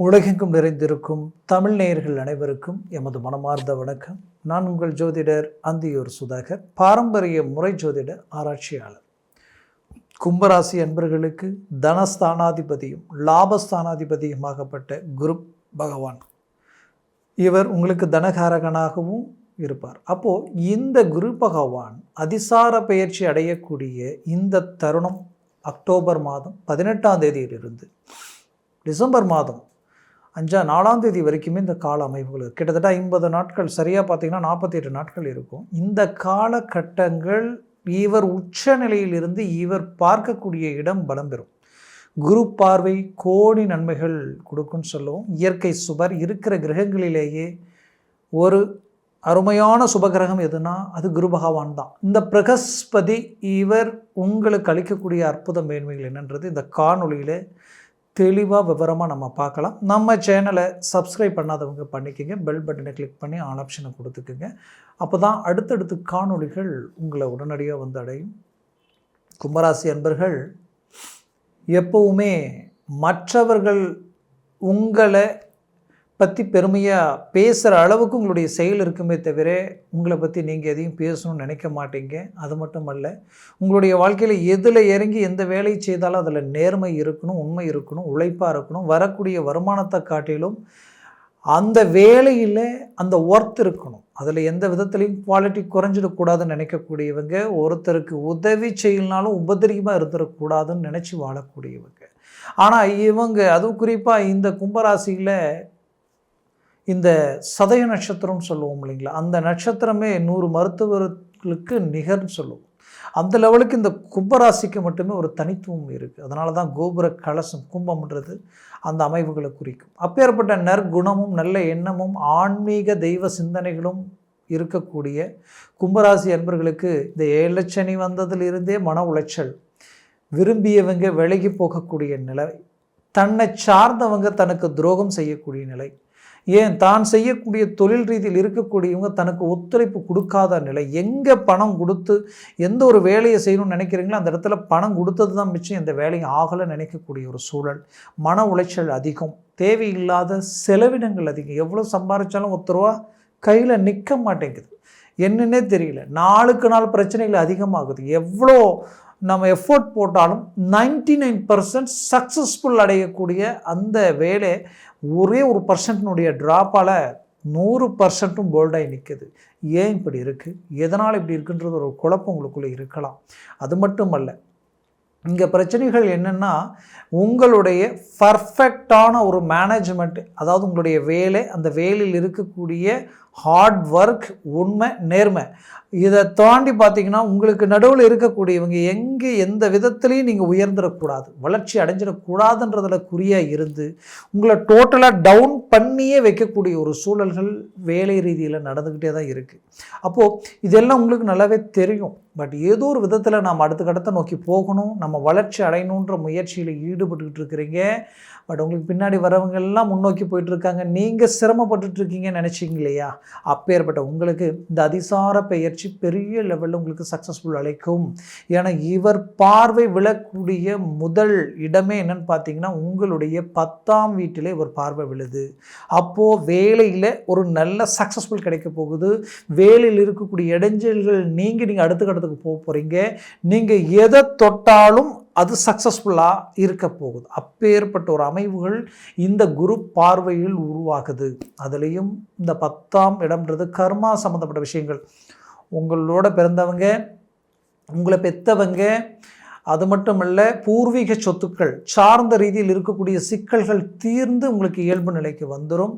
உலகெங்கும் நிறைந்திருக்கும் தமிழ் நேயர்கள் அனைவருக்கும் எமது மனமார்ந்த வணக்கம். நான் உங்கள் ஜோதிடர் அந்தியூர் சுதாகர், பாரம்பரிய முறை ஜோதிட ஆராய்ச்சியாளர். கும்பராசி அன்பர்களுக்கு தனஸ்தானாதிபதியும் லாபஸ்தானாதிபதியுமாகப்பட்ட குரு பகவான், இவர் உங்களுக்கு தனகாரகனாகவும் இருப்பார். அப்போது இந்த குரு பகவான் அதிசார பெயர்ச்சி அடையக்கூடிய இந்த தருணம் அக்டோபர் மாதம் 18ஆம் தேதியிலிருந்து டிசம்பர் மாதம் 4ஆம் தேதி வரைக்குமே இந்த கால அமைப்புகள் கிட்டத்தட்ட 50 நாட்கள், சரியாக பார்த்தீங்கன்னா 48 நாட்கள் இருக்கும். இந்த காலகட்டங்கள் இவர் உச்ச நிலையிலிருந்து இவர் பார்க்கக்கூடிய இடம் பலம் பெறும். குரு பார்வை கோடி நன்மைகள் கொடுக்குன்னு சொல்லுவோம். இயற்கை சுபர் இருக்கிற கிரகங்களிலேயே ஒரு அருமையான சுபகிரகம் எதுனா அது குரு பகவான் தான். இந்த பிரகஸ்பதி இவர் உங்களுக்கு அளிக்கக்கூடிய அற்புத மேன்மைகள் என்னன்றது இந்த காணொளியில் தெளிவாக விவரமாக நம்ம பார்க்கலாம். நம்ம சேனலை சப்ஸ்கிரைப் பண்ணாதவங்க பண்ணிக்கோங்க, பெல் பட்டனை கிளிக் பண்ணி ஆல் ஆப்ஷனை கொடுத்துக்குங்க. அப்போ தான் அடுத்தடுத்து காணொளிகள் உங்களை உடனடியாக வந்து அடையும். கும்பராசி அன்பர்கள், எப்போவுமே மற்றவர்கள் உங்களை பற்றி பெருமையாக பேசுகிற அளவுக்கு உங்களுடைய செயல் இருக்குமே தவிர உங்களை பற்றி நீங்கள் எதையும் பேசணும்னு நினைக்க மாட்டீங்க. அது மட்டும் அல்ல, உங்களுடைய வாழ்க்கையில் எதில் இறங்கி எந்த வேலையை செய்தாலும் அதில் நேர்மை இருக்கணும், உண்மை இருக்கணும், உழைப்பாக இருக்கணும். வரக்கூடிய வருமானத்தை காட்டிலும் அந்த வேலையில் அந்த ஒர்த் இருக்கணும். அதில் எந்த விதத்துலையும் குவாலிட்டி குறைஞ்சிடக்கூடாதுன்னு நினைக்கக்கூடியவங்க, ஒருத்தருக்கு உதவி செய்யலனாலும் உபதிரமாக இருந்துடக்கூடாதுன்னு நினச்சி வாழக்கூடியவங்க. ஆனால் இவங்க அதுவும் குறிப்பாக இந்த கும்பராசியில் இந்த சதய நட்சத்திரம்னு சொல்லுவோம் இல்லைங்களா, அந்த நட்சத்திரமே 100 மருத்துவர்களுக்கு நிகர்னு சொல்லுவோம். அந்த லெவலுக்கு இந்த கும்பராசிக்கு மட்டுமே ஒரு தனித்துவம் இருக்குது. அதனால தான் கோபுர கலசம் கும்பம்ன்றது அந்த அமைவுகளை குறிக்கும். அப்பேற்பட்ட நற்குணமும் நல்ல எண்ணமும் ஆன்மீக தெய்வ சிந்தனைகளும் இருக்கக்கூடிய கும்பராசி அன்பர்களுக்கு இந்த 7 சனி வந்ததிலிருந்தே மன உளைச்சல், விரும்பியவங்க விலகி போகக்கூடிய நிலை, தன்னை சார்ந்தவங்க தனக்கு துரோகம் செய்யக்கூடிய நிலை, ஏன் தான் செய்யக்கூடிய தொழில் ரீதியில் இருக்கக்கூடியவங்க தனக்கு ஒத்துழைப்பு கொடுக்காத நிலை, எங்கே பணம் கொடுத்து எந்த ஒரு வேலையை செய்யணும்னு நினைக்கிறீங்களோ அந்த இடத்துல பணம் கொடுத்தது தான் மிச்சம், எந்த வேலையும் ஆகலை நினைக்கக்கூடிய ஒரு சூழல், மன உளைச்சல் அதிகம், தேவையில்லாத செலவினங்கள் அதிகம். எவ்வளோ சம்பாதிச்சாலும் 10 ரூபா கையில் நிற்க மாட்டேங்குது, என்னன்னே தெரியல. நாளுக்கு நாள் பிரச்சனைகள் அதிகமாகுது. எவ்வளோ நம்ம எஃபோர்ட் போட்டாலும் 99% சக்ஸஸ்ஃபுல் அடையக்கூடிய அந்த வேலை ஒரே ஒரு பர்சன்ட்னுடைய ட்ராப்பால் 100% போல்டாகி நிற்குது. ஏன் இப்படி இருக்குது, எதனால் இப்படி இருக்குன்றது ஒரு குழப்பம் உங்களுக்குள்ளே இருக்கலாம். அது மட்டும் அல்ல, இங்கே பிரச்சனைகள் என்னென்னா உங்களுடைய பர்ஃபெக்டான ஒரு மேனேஜ்மெண்ட், அதாவது உங்களுடைய வேலை, அந்த வேலையில் இருக்கக்கூடிய ஹார்ட் ஒர்க், உண்மை, நேர்மை, இதை தாண்டி பார்த்தீங்கன்னா உங்களுக்கு நடுவில் இருக்கக்கூடியவங்க எங்கே எந்த விதத்துலையும் நீங்கள் உயர்ந்துடக்கூடாது, வளர்ச்சி அடைஞ்சிடக்கூடாதுன்றதில் குறியாக இருந்து உங்களை டோட்டலாக டவுன் பண்ணியே வைக்கக்கூடிய ஒரு சூழல்கள் வேலை ரீதியில் நடந்துக்கிட்டே தான் இருக்குது. அப்போது இதெல்லாம் உங்களுக்கு நல்லாவே தெரியும். பட் ஏதோ ஒரு விதத்தில் நாம் அடுத்த கட்டத்தை நோக்கி போகணும், நம்ம வளர்ச்சி அடையணுன்ற முயற்சியில் ஈடுபட்டுக்கிட்டு இருக்கிறீங்க. பட் உங்களுக்கு பின்னாடி வரவங்கெல்லாம் முன்னோக்கி போயிட்டுருக்காங்க, நீங்கள் சிரமப்பட்டுருக்கீங்கன்னு நினச்சிங்க இல்லையா? அப்பேற்பட்ட உங்களுக்கு இந்த அதிசார பெயர்ச்சி பெரிய லெவலில் உங்களுக்கு சக்ஸஸ்ஃபுல் அளிக்கும். ஏன்னா இவர் பார்வை விழக்கூடிய முதல் இடமே என்னன்னு பார்த்தீங்கன்னா உங்களுடைய 10ஆம் வீட்டிலே இவர் பார்வை விழுது. அப்போது வேலையில் ஒரு நல்ல சக்ஸஸ்ஃபுல் கிடைக்க போகுது. வேலையில் இருக்கக்கூடிய இடைஞ்சல்கள் நீங்கள் அடுத்த கட்டத்துக்கு போக போகிறீங்க. நீங்கள் எதை தொட்டாலும் அது சக்ஸஸ்ஃபுல்லாக இருக்க போகுது. அப்பேற்பட்ட ஒரு அமைவுகள் இந்த குரு பார்வையில் உருவாகுது. அதுலேயும் இந்த 10ஆம் இடம்ன்றது கர்மா சம்மந்தப்பட்ட விஷயங்கள், உங்களோட பிறந்தவங்க, உங்களை பெற்றவங்க, அது மட்டும் இல்லை பூர்வீக சொத்துக்கள் சார்ந்த ரீதியில் இருக்கக்கூடிய சிக்கல்கள் தீர்ந்து உங்களுக்கு இயல்பு நிலைக்கு வந்துடும்.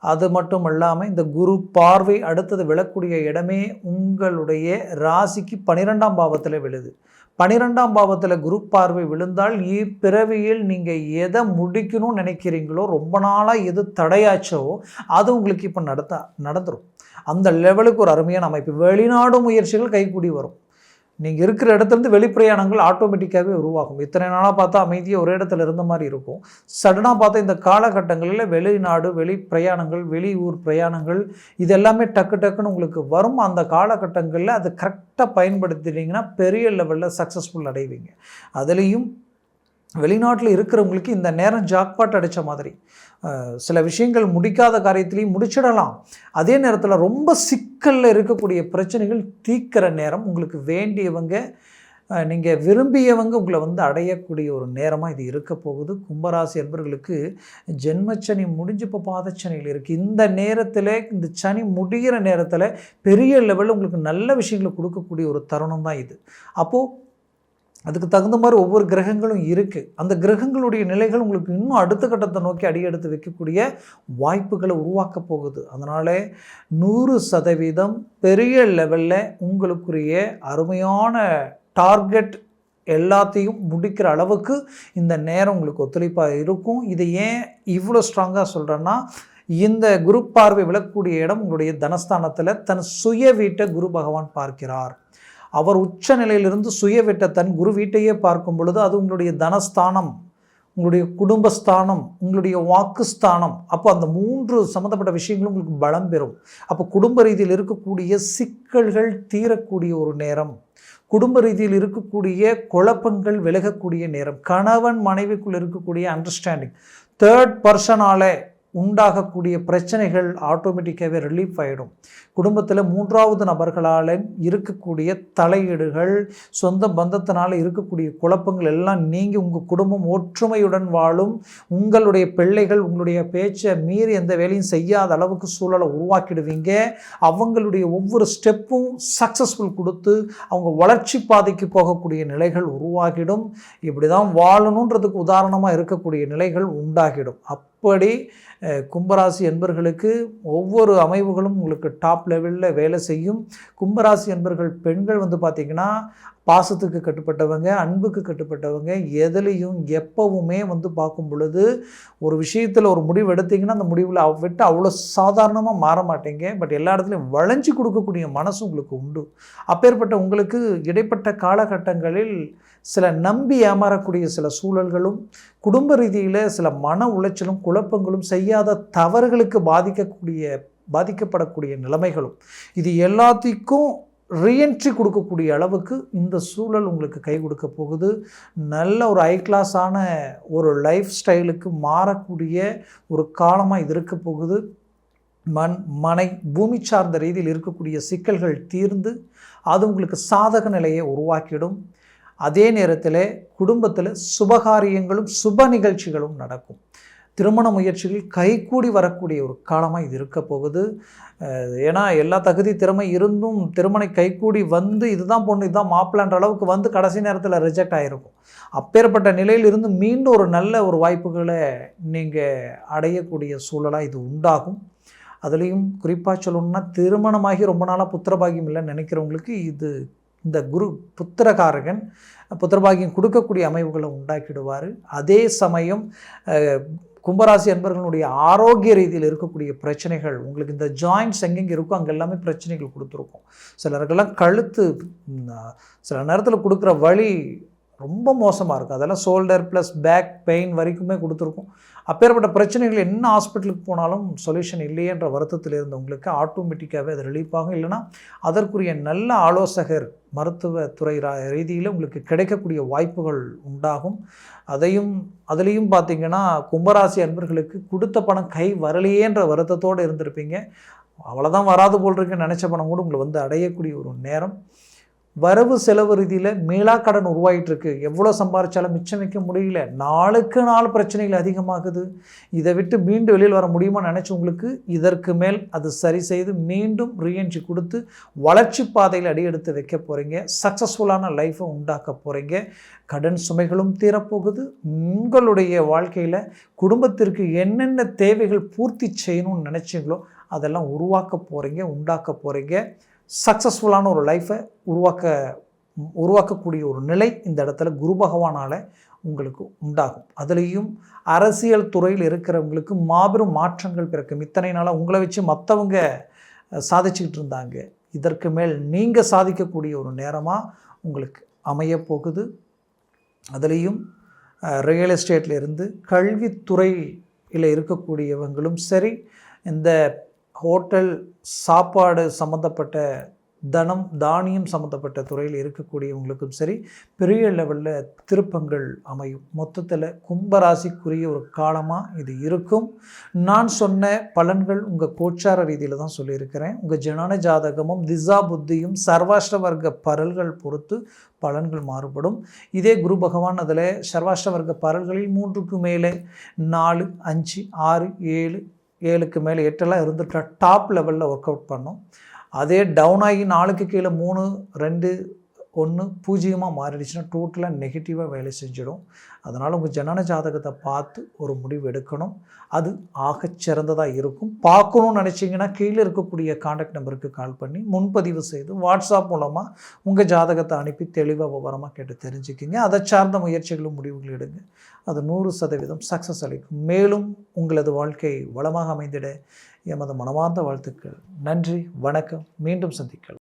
அது மட்டும் இல்லாமல் இந்த குரு பார்வை அடுத்தது விழக்கூடிய இடமே உங்களுடைய ராசிக்கு 12ஆம் பாவத்தில் விழுது. 12ஆம் பாவத்தில் குரு பார்வை விழுந்தால் இப்பிறவியில் நீங்கள் எதை முடிக்கணும்னு நினைக்கிறீங்களோ, ரொம்ப நாளாக எது தடையாச்சோ அது உங்களுக்கு இப்போ நடந்துடும். அந்த லெவலுக்கு ஒரு அருமையான அமைப்பு. வெளிநாடு முயற்சிகள் கைக்கூடி வரும். நீங்கள் இருக்கிற இடத்துலேருந்து வெளிப்பிரயாணங்கள் ஆட்டோமேட்டிக்காகவே உருவாகும். இத்தனை நாளாக பார்த்தா அமைதியாக ஒரே இடத்துல இருந்த மாதிரி இருக்கும். சடனாக பார்த்தா இந்த காலகட்டங்களில் வெளிநாடு, வெளி பிரயாணங்கள், வெளியூர் பிரயாணங்கள் இதெல்லாமே டக்கு டக்குன்னு உங்களுக்கு வரும். அந்த காலகட்டங்களில் அதை கரெக்டாக பயன்படுத்தினீங்கன்னா பெரிய லெவலில் சக்ஸஸ்ஃபுல் அடைவீங்க. அதுலேயும் வெளிநாட்டில் இருக்கிறவங்களுக்கு இந்த நேரம் ஜாக்பாட் அடித்த மாதிரி. சில விஷயங்கள் முடிக்காத காரியத்திலையும் முடிச்சிடலாம். அதே நேரத்தில் ரொம்ப சிக்கலில் இருக்கக்கூடிய பிரச்சனைகள் தீர்க்கிற நேரம். உங்களுக்கு வேண்டியவங்க, நீங்கள் விரும்பியவங்க உங்களை அடையக்கூடிய ஒரு நேரமாக இது இருக்க போகுது. கும்பராசி என்பவர்களுக்கு ஜென்மச்சனி முடிஞ்சு இப்போ பாதச்சனியில் இருக்குது. இந்த நேரத்தில், இந்த சனி முடிகிற நேரத்தில் பெரிய லெவலில் உங்களுக்கு நல்ல விஷயங்களை கொடுக்கக்கூடிய ஒரு தருணம் தான் இது. அப்போது அதுக்கு தகுந்த மாதிரி ஒவ்வொரு கிரகங்களும் இருக்குது. அந்த கிரகங்களுடைய நிலைகள் உங்களுக்கு இன்னும் அடுத்த கட்டத்தை நோக்கி அடியெடுத்து வைக்கக்கூடிய வாய்ப்புகளை உருவாக்க போகுது. அதனால் 100% பெரிய லெவலில் உங்களுக்குரிய அருமையான டார்கெட் எல்லாத்தையும் முடிக்கிற அளவுக்கு இந்த நேரம் உங்களுக்கு ஒத்துழைப்பாக இருக்கும். இதை ஏன் இவ்வளோ ஸ்ட்ராங்காக சொல்கிறேன்னா, இந்த குரு பார்வை விளக்கக்கூடிய இடம் உங்களுடைய தனஸ்தானத்தில் தன் சுய வீட்டை குரு பகவான் பார்க்கிறார். அவர் உச்ச நிலையிலிருந்து சுய வீட்டை தன் குரு வீட்டையே பார்க்கும் பொழுது அது உங்களுடைய தனஸ்தானம், உங்களுடைய குடும்பஸ்தானம், உங்களுடைய வாக்குஸ்தானம். அப்போ அந்த 3 சம்மந்தப்பட்ட விஷயங்களும் உங்களுக்கு பலம் பெறும். அப்போ குடும்ப ரீதியில் இருக்கக்கூடிய சிக்கல்கள் தீரக்கூடிய ஒரு நேரம், குடும்ப ரீதியில் இருக்கக்கூடிய குழப்பங்கள் விலகக்கூடிய நேரம், கணவன் மனைவிக்குள் இருக்கக்கூடிய அண்டர்ஸ்டாண்டிங், தேர்ட் பர்சனாலே உண்டாகக்கூடிய பிரச்சனைகள் ஆட்டோமேட்டிக்காகவே ரிலீஃப் ஆகிடும். குடும்பத்தில் 3வது நபர்களால் இருக்கக்கூடிய தலையீடுகள், சொந்த பந்தத்தினால் இருக்கக்கூடிய குழப்பங்கள் எல்லாம் நீங்கி உங்கள் குடும்பம் ஒற்றுமையுடன் வாழும். உங்களுடைய பிள்ளைகள் உங்களுடைய பேச்சை மீறி எந்த வேலையும் செய்யாத அளவுக்கு சூழலை உருவாக்கிடுவீங்க. அவங்களுடைய ஒவ்வொரு ஸ்டெப்பும் சக்ஸஸ்ஃபுல் கொடுத்து அவங்க வளர்ச்சி பாதைக்கு போகக்கூடிய நிலைகள் உருவாகிடும். இப்படி தான் வாழணுன்றதுக்கு உதாரணமாக இருக்கக்கூடிய நிலைகள் உண்டாகிடும். அப்படி கும்பராசி என்பர்களுக்கு ஒவ்வொரு அமைவுகளும் உங்களுக்கு டாப் லெவலில் வேலை செய்யும். கும்பராசி என்பர்கள் பெண்கள் பார்த்திங்கன்னா பாசத்துக்கு கட்டுப்பட்டவங்க, அன்புக்கு கட்டுப்பட்டவங்க. எதுலேயும் எப்பவுமே பார்க்கும் பொழுது ஒரு விஷயத்தில் ஒரு முடிவு எடுத்திங்கன்னா அந்த முடிவில் விட்டு அவ்வளோ சாதாரணமாக மாற மாட்டீங்க. பட் எல்லா இடத்துலையும் வளைஞ்சி கொடுக்கக்கூடிய மனசு உங்களுக்கு உண்டு. அப்பேற்பட்ட உங்களுக்கு இடைப்பட்ட காலகட்டங்களில் சில நம்பி ஏமாறக்கூடிய சில சூழல்களும், குடும்ப ரீதியில் சில மன உளைச்சலும் குழப்பங்களும், செய்யாத தவறுகளுக்கு பாதிக்கப்படக்கூடிய நிலைமைகளும், இது எல்லாத்துக்கும் ரீஎன்ட்ரி கொடுக்கக்கூடிய அளவுக்கு இந்த சூழல் உங்களுக்கு கை கொடுக்க போகுது. நல்ல ஒரு ஹை கிளாஸான ஒரு லைஃப் ஸ்டைலுக்கு மாறக்கூடிய ஒரு காலமாக இது இருக்க போகுது. மனை பூமி சார்ந்த ரீதியில் இருக்கக்கூடிய சிக்கல்கள் தீர்ந்து அது உங்களுக்கு சாதக நிலையை உருவாக்கிடும். அதே நேரத்தில் குடும்பத்தில் சுபகாரியங்களும் சுப நிகழ்ச்சிகளும் நடக்கும். திருமண முயற்சிகள் கைகூடி வரக்கூடிய ஒரு காலமாக இது இருக்க போகுது. ஏன்னா எல்லா தகுதி திறமை இருந்தும் திருமணம் கைகூடி இதுதான் பொண்ணு இதுதான் மாப்பிள்ளைன்ற அளவுக்கு கடைசி நேரத்தில் ரிஜெக்ட் ஆகிருக்கும். அப்பேற்பட்ட நிலையிலிருந்து மீண்டும் ஒரு நல்ல ஒரு வாய்ப்புகளை நீங்கள் அடையக்கூடிய சூழலாக இது உண்டாகும். அதுலேயும் குறிப்பாக சொல்லணும்னா, திருமணமாகி ரொம்ப நாளாக புத்திரபாகியம் இல்லைன்னு நினைக்கிறவங்களுக்கு இந்த குரு புத்திரகாரகன் புத்திரபாகியம் கொடுக்கக்கூடிய அமைவுகளை உண்டாக்கிடுவார். அதே சமயம் கும்பராசி அன்பர்களுடைய ஆரோக்கிய ரீதியில் இருக்கக்கூடிய பிரச்சனைகள், உங்களுக்கு இந்த ஜாயின்ட்ஸ் எங்கெங்கே இருக்கோ அங்கே எல்லாமே பிரச்சனைகள் கொடுத்துருக்கும். சிலருக்கெல்லாம் கழுத்து சில நேரத்தில் கொடுக்குற வலி ரொம்ப மோசமாக இருக்கும். அதெல்லாம் ஷோல்டர் ப்ளஸ் பேக் பெயின் வரைக்குமே கொடுத்துருக்கும். அப்பேற்பட்ட பிரச்சனைகள் என்ன ஹாஸ்பிட்டலுக்கு போனாலும் சொல்யூஷன் இல்லையென்ற வருத்தத்தில் இருந்தவங்களுக்கு ஆட்டோமேட்டிக்காகவே அது ரிலீஃப் ஆகும். இல்லைனா அதற்குரிய நல்ல ஆலோசகர் மருத்துவத்துறை ரீதியில் உங்களுக்கு கிடைக்கக்கூடிய வாய்ப்புகள் உண்டாகும். அதுலேயும் பார்த்திங்கன்னா கும்பராசி அன்பர்களுக்கு கொடுத்த பணம் கை வரலையேன்ற வருத்தத்தோடு இருந்திருப்பீங்க. அவ்வளோதான் வராது போல் இருக்குன்னு நினச்ச பணம் கூட உங்களை அடையக்கூடிய ஒரு நேரம். வரவு செலவு ரீதியில் மீளா கடன் உருவாகிட்டுருக்கு. எவ்வளோ சம்பாதிச்சாலும் மிச்சம் வைக்க முடியல. நாளுக்கு நாள் பிரச்சனைகள் அதிகமாகுது. இதை விட்டு மீண்டும் வெளியில் வர முடியுமா நினச்சவங்களுக்கு இதற்கு மேல் அது சரி செய்து மீண்டும் ரீஎன்ட்ரி கொடுத்து வளர்ச்சி பாதையில் அடியெடுத்து வைக்க போகிறீங்க. சக்ஸஸ்ஃபுல்லான லைஃப்பை உண்டாக்க போகிறீங்க. கடன் சுமைகளும் தீரப்போகுது. உங்களுடைய வாழ்க்கையில் குடும்பத்திற்கு என்னென்ன தேவைகள் பூர்த்தி செய்யணும்னு நினச்சிங்களோ அதெல்லாம் உண்டாக்க போகிறீங்க. சக்ஸஸ்ஃபுல்லான ஒரு லைஃப்பை உருவாக்கக்கூடிய ஒரு நிலை இந்த இடத்துல குரு பகவானால் உங்களுக்கு உண்டாகும். அதுலேயும் அரசியல் துறையில் இருக்கிறவங்களுக்கு மாபெரும் மாற்றங்கள் பிறக்கும். இத்தனை நாளாக உங்களை வச்சு மற்றவங்க சாதிச்சுக்கிட்டு இருந்தாங்க. இதற்கு மேல் நீங்கள் சாதிக்கக்கூடிய ஒரு நேரமாக உங்களுக்கு அமையப்போகுது. அதுலேயும் ரியல் எஸ்டேட்டில் இருந்து கல்வித்துறையில் இருக்கக்கூடியவங்களும் சரி, இந்த ஹோட்டல் சாப்பாடு சம்மந்தப்பட்ட தனம் தானியம் சம்மந்தப்பட்ட துறையில் இருக்கக்கூடியவங்களுக்கும் சரி பெரிய லெவலில் திருப்பங்கள் அமையும். மொத்தத்தில் கும்பராசிக்குரிய ஒரு காலமாக இது இருக்கும். நான் சொன்ன பலன்கள் உங்கள் கோச்சார ரீதியில் தான் சொல்லியிருக்கிறேன். உங்கள் ஜனன ஜாதகமும் திசா புத்தியும் சர்வாஷ்ட வர்க்க பரல்கள் பொறுத்து பலன்கள் மாறுபடும். இதே குரு பகவான் அதில் சர்வாஷ்ட வர்க்க பரல்களில் 3க்கு மேலே 4, 5, 6, 7, 7க்கு மேலே 8 இருந்துட்டா டாப் லெவலில் ஒர்க் அவுட் பண்ணும். அதே டவுன் ஆகி 4க்கு கீழே 3, 2, 1, 0 மாறிடுச்சுன்னா டோட்டலாக நெகட்டிவாக வேலை செஞ்சிடும். அதனால் உங்கள் ஜனன ஜாதகத்தை பார்த்து ஒரு முடிவு எடுக்கணும். அது ஆகச்சிறந்ததாக இருக்கும். பார்க்கணும்னு நினச்சிங்கன்னா கீழே இருக்கக்கூடிய காண்டாக்ட் நம்பருக்கு கால் பண்ணி முன்பதிவு செய்து வாட்ஸ்அப் மூலமாக உங்கள் ஜாதகத்தை அனுப்பி தெளிவாக விவரமாக கேட்டு தெரிஞ்சுக்கிங்க. அதை சார்ந்த முயற்சிகளும் முடிவுகள் எடுங்க. அது 100% சக்ஸஸ் அளிக்கும். மேலும் உங்களது வாழ்க்கை வளமாக அமைந்திட எமது மனமார்ந்த வாழ்த்துக்கள். நன்றி, வணக்கம். மீண்டும் சந்திக்கலாம்.